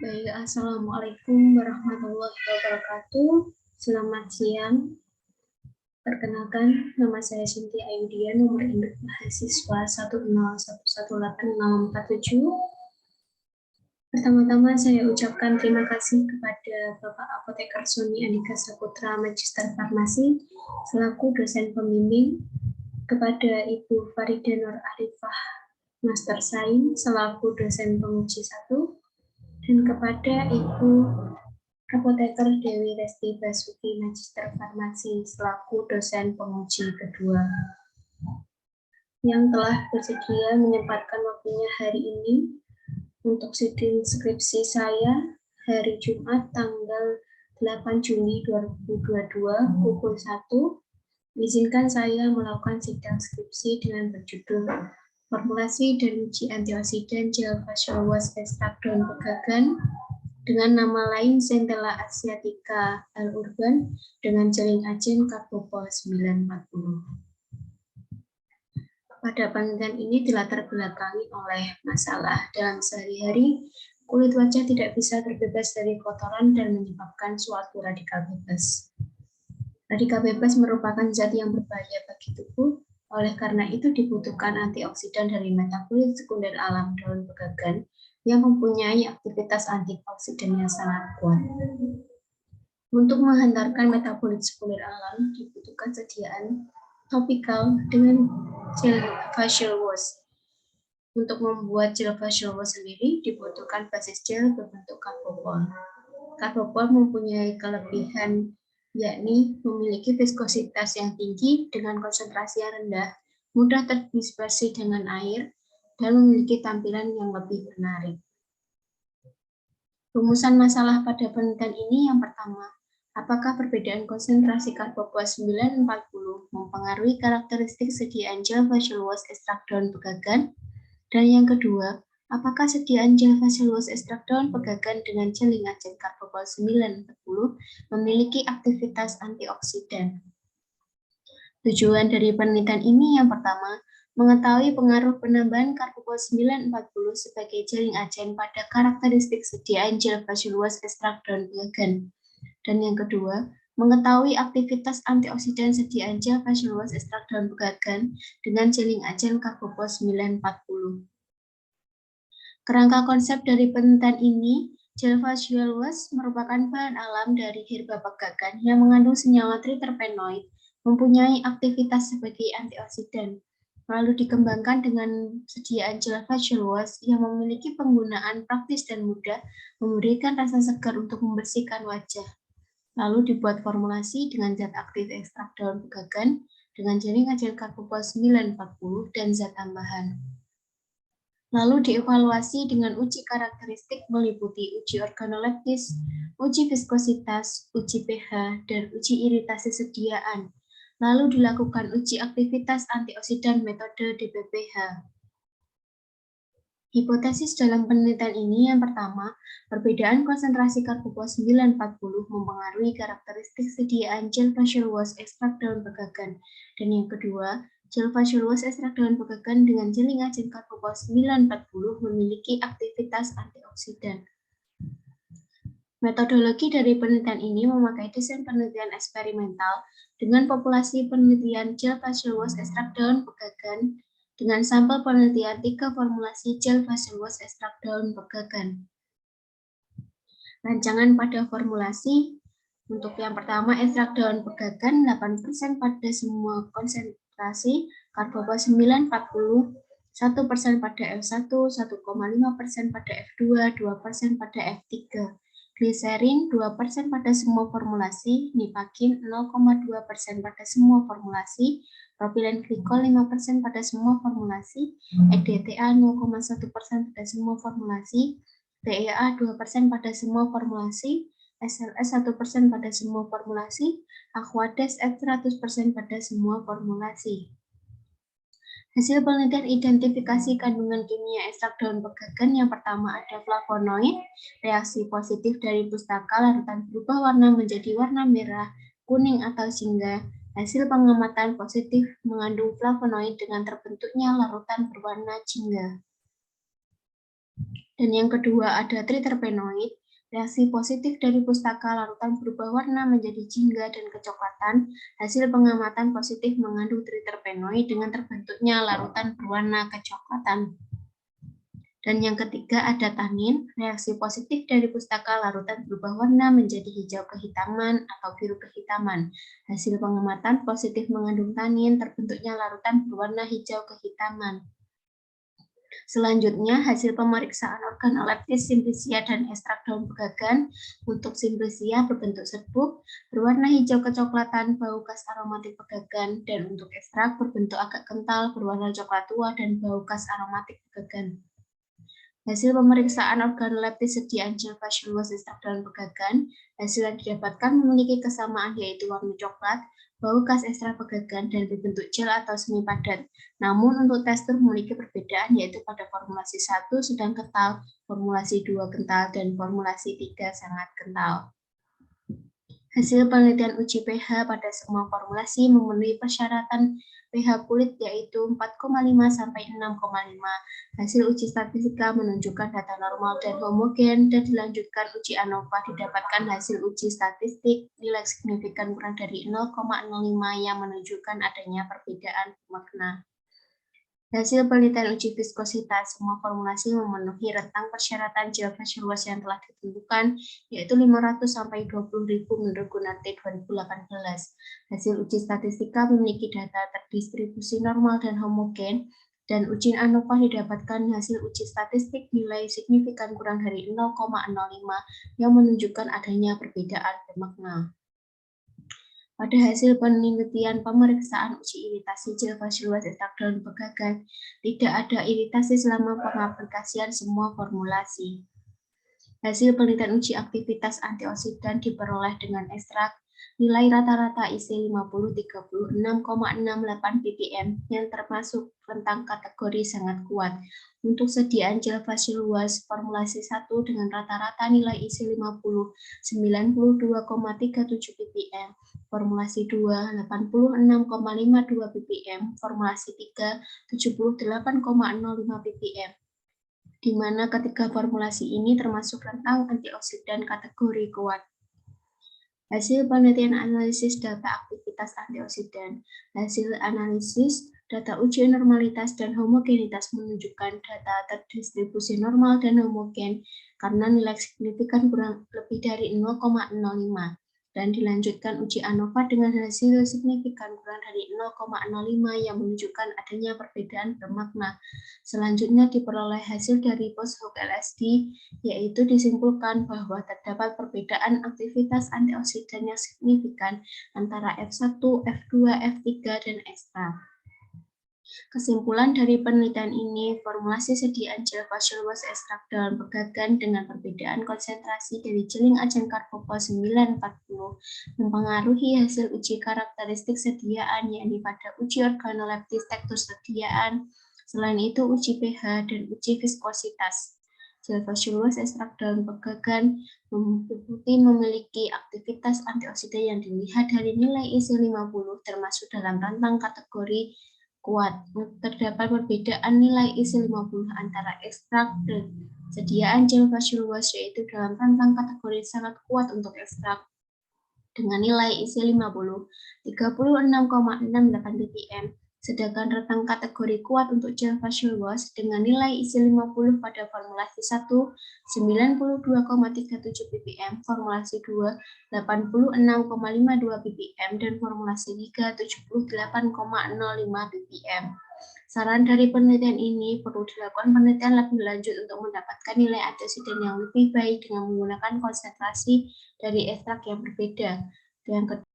Baik, Assalamualaikum warahmatullahi wabarakatuh. Selamat siang. Perkenalkan, nama saya Cynthia Ayudia, nomor induk mahasiswa 101118647. Pertama-tama saya ucapkan terima kasih kepada Bapak Apoteker Sony Andika Saputra, Magister Farmasi, selaku dosen pembimbing, kepada Ibu Farida Nur Arifah, Master Sains, selaku dosen penguji 1, dan kepada Ibu Apoteker Dewi Resti Basuki, Magister Farmasi, selaku dosen penguji kedua, yang telah bersedia menyempatkan waktunya hari ini untuk sidang skripsi saya hari Jumat tanggal 8 Juni 2022 pukul 1. Izinkan saya melakukan sidang skripsi dengan berjudul Formulasi dan Uji Antioksidan Gel Facial Wash Ekstrak Daun Pegagan dengan nama lain Centella asiatica L. urban dengan jaring ajen Carbopol 940. Pada penelitian ini dilatar belakangi oleh masalah dalam sehari-hari, kulit wajah tidak bisa terbebas dari kotoran dan menyebabkan suatu radikal bebas. Radikal bebas merupakan zat yang berbahaya bagi tubuh, oleh karena itu dibutuhkan antioksidan dari metabolit sekunder alam daun pegagan yang mempunyai aktivitas antioksidan yang sangat kuat. Untuk menghantarkan metabolit sekunder alam dibutuhkan sediaan topikal dengan gel facial wash. Untuk membuat gel facial wash sendiri dibutuhkan basis gel berbentuk carbopol. Carbopol mempunyai kelebihan yakni memiliki viskositas yang tinggi dengan konsentrasi yang rendah, mudah terdispersi dengan air, dan memiliki tampilan yang lebih menarik. Rumusan masalah pada penelitian ini yang pertama, apakah perbedaan konsentrasi Carbopol 940 mempengaruhi karakteristik sediaan gel facial wash ekstrak daun pegagan? Dan yang kedua, apakah sediaan gel facial wash ekstrak daun pegagan dengan jaring ajen Carbopol 940 memiliki aktivitas antioksidan? Tujuan dari penelitian ini yang pertama, mengetahui pengaruh penambahan Carbopol 940 sebagai jaring ajen pada karakteristik sediaan gel facial wash ekstrak daun pegagan. Dan yang kedua, mengetahui aktivitas antioksidan sediaan gel facial wash ekstrak daun pegagan dengan jaring ajen Carbopol 940. Kerangka konsep dari penelitian ini, gel facial wash merupakan bahan alam dari herba pegagan yang mengandung senyawa triterpenoid, mempunyai aktivitas sebagai antioksidan, lalu dikembangkan dengan sediaan gel facial wash yang memiliki penggunaan praktis dan mudah, memberikan rasa segar untuk membersihkan wajah. Lalu dibuat formulasi dengan zat aktif ekstrak daun pegagan dengan jaring ajen Carbopol 940 dan zat tambahan. Lalu dievaluasi dengan uji karakteristik meliputi uji organoleptis, uji viskositas, uji pH, dan uji iritasi sediaan. Lalu dilakukan uji aktivitas antioksidan metode DBPH. Hipotesis dalam penelitian ini yang pertama, perbedaan konsentrasi Carbopol 940 mempengaruhi karakteristik sediaan gel facial wash ekstrak daun pegagan. Dan yang kedua, gel facial wash ekstrak daun pegagan dengan jaring ajen Carbopol 940 memiliki aktivitas antioksidan. Metodologi dari penelitian ini memakai desain penelitian eksperimental dengan populasi penelitian gel facial wash ekstrak daun pegagan dengan sampel penelitian 3 formulasi gel facial wash ekstrak daun pegagan. Rancangan pada formulasi untuk yang pertama ekstrak daun pegagan 8% pada semua konsentrasi, Carbopol 940 1% pada F1, 1,5% pada F2, 2% pada F3. Gliserin 2% pada semua formulasi, Nipagin 0,2% pada semua formulasi, propilen glikol 5% pada semua formulasi, EDTA 0,1% pada semua formulasi, PEA 2% pada semua formulasi, SLS 1% pada semua formulasi, Aquades F 100% pada semua formulasi. Hasil penelitian identifikasi kandungan kimia ekstrak daun pegagan yang pertama ada flavonoid, reaksi positif dari pustaka larutan berubah warna menjadi warna merah, kuning atau jingga. Hasil pengamatan positif mengandung flavonoid dengan terbentuknya larutan berwarna jingga. Dan yang kedua ada triterpenoid. Reaksi positif dari pustaka larutan berubah warna menjadi jingga dan kecoklatan. Hasil pengamatan positif mengandung triterpenoid dengan terbentuknya larutan berwarna kecoklatan. Dan yang ketiga ada tanin. Reaksi positif dari pustaka larutan berubah warna menjadi hijau kehitaman atau biru kehitaman. Hasil pengamatan positif mengandung tanin, terbentuknya larutan berwarna hijau kehitaman. Selanjutnya, hasil pemeriksaan organoleptis simplicia dan ekstrak daun pegagan. Untuk simplicia berbentuk serbuk, berwarna hijau kecoklatan, bau khas aromatik pegagan, dan untuk ekstrak berbentuk agak kental, berwarna coklat tua, dan bau khas aromatik pegagan. Hasil pemeriksaan organoleptis sediaan gel facial ekstrak daun pegagan. Hasil yang didapatkan memiliki kesamaan yaitu warna coklat, bau khas ekstrak pegagan, dan berbentuk gel atau semi padat. Namun untuk tekstur memiliki perbedaan yaitu pada formulasi 1 sedang kental, formulasi 2 kental, dan formulasi 3 sangat kental. Hasil penelitian uji pH pada semua formulasi memenuhi persyaratan pH kulit yaitu 4,5 sampai 6,5. Hasil uji statistika menunjukkan data normal dan homogen dan dilanjutkan uji ANOVA didapatkan hasil uji statistik nilai signifikan kurang dari 0,05 yang menunjukkan adanya perbedaan makna. Hasil penelitian uji viskositas, semua formulasi memenuhi rentang persyaratan gel facial wash yang telah ditentukan, yaitu 500 sampai 20.000 menurut Gunarte 2018. Hasil uji statistika memiliki data terdistribusi normal dan homogen, dan uji ANOVA didapatkan hasil uji statistik nilai signifikan kurang dari 0,05 yang menunjukkan adanya perbedaan bermakna. Pada hasil penelitian pemeriksaan uji iritasi gel facial wash ekstrak daun pegagan, tidak ada iritasi selama pengaplikasian semua formulasi. Hasil penelitian uji aktivitas antioksidan diperoleh dengan ekstrak nilai rata-rata IC50 36,68 ppm yang termasuk rentang kategori sangat kuat. Untuk sediaan gel facial wash formulasi 1 dengan rata-rata nilai IC50 92,37 ppm, formulasi 2 86,52 ppm, formulasi 3 78,05 ppm. Di mana ketiga formulasi ini termasuk rentang antioksidan kategori kuat. Hasil penelitian analisis data aktivitas antioksidan. Hasil analisis data uji normalitas dan homogenitas menunjukkan data terdistribusi normal dan homogen karena nilai signifikan kurang lebih dari 0,05 dan dilanjutkan uji ANOVA dengan hasil signifikan kurang dari 0,05 yang menunjukkan adanya perbedaan bermakna. Selanjutnya diperoleh hasil dari post-hoc LSD, yaitu disimpulkan bahwa terdapat perbedaan aktivitas antioksidan yang signifikan antara F1, F2, F3, dan ekstrak. Kesimpulan dari penelitian ini, formulasi sediaan gel facial wash ekstrak daun pegagan dengan perbedaan konsentrasi dari jeling agen karbopol 940 mempengaruhi hasil uji karakteristik sediaan, yakni pada uji organoleptis tekstur sediaan, selain itu uji pH dan uji viskositas. Gel facial wash ekstrak daun pegagan terbukti memiliki aktivitas antioksidan yang dilihat dari nilai IC50 termasuk dalam rentang kategori kuat. Terdapat perbedaan nilai IC50 antara ekstrak dan sediaan gel facial wash yaitu dalam rentang kategori sangat kuat untuk ekstrak dengan nilai IC50 36,68 ppm, sedangkan rentang kategori kuat untuk gel facial wash dengan nilai IC50 pada formulasi 1 92,37 ppm, formulasi 2 86,52 ppm, dan formulasi 3 78,05 ppm. Saran dari penelitian ini perlu dilakukan penelitian lebih lanjut untuk mendapatkan nilai antioksidan yang lebih baik dengan menggunakan konsentrasi dari ekstrak yang berbeda. Yang kedua,